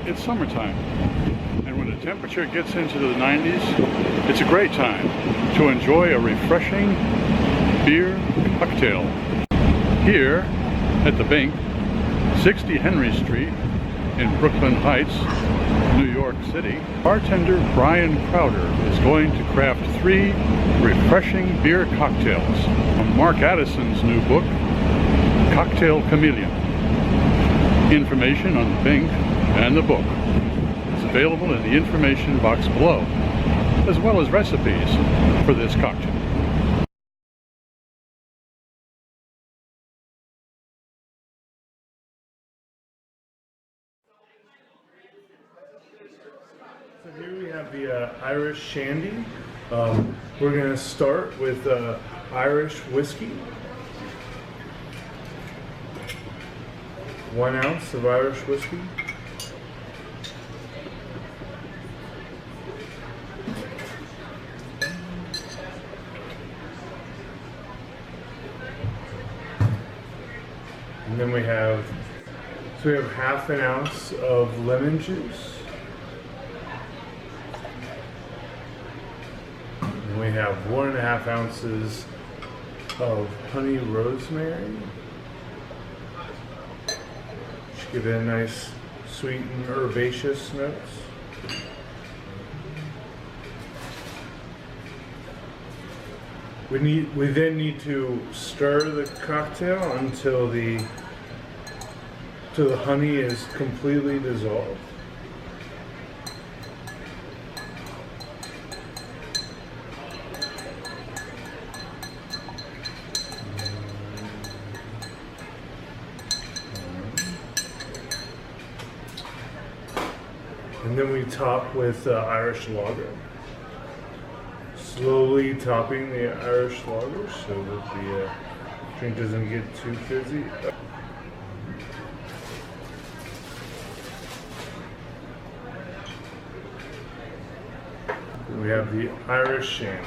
it's summertime, and when the temperature gets into the 90s, it's a great time to enjoy a refreshing beer cocktail. Here at the Bink, 60 Henry Street in Brooklyn Heights, New York City, bartender Brian Crowder is going to craft 3 refreshing beer cocktails from Mark Addison's new book, Cocktail Chameleon. Information on the Bink and the book is available in the information box below, as well as recipes for this cocktail. So here we have the Irish Shandy. We're going to start with Irish whiskey. 1 ounce of Irish whiskey. And then we have half an ounce of lemon juice. And we have 1.5 ounces of honey rosemary. Should give it a nice sweet and herbaceous notes. We then need to stir the cocktail until the honey is completely dissolved. And then we top with Irish lager. Slowly topping the Irish lager so that the drink doesn't get too fizzy. We have the Irish Shandy.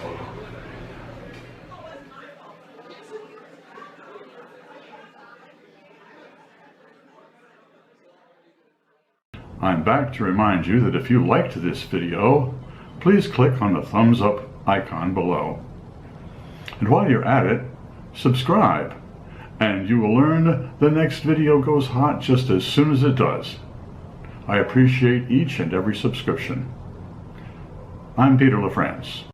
I'm back to remind you that if you liked this video, please click on the thumbs up icon below. And while you're at it, subscribe, and you will learn the next video goes hot just as soon as it does. I appreciate each and every subscription. I'm Peter LaFrance.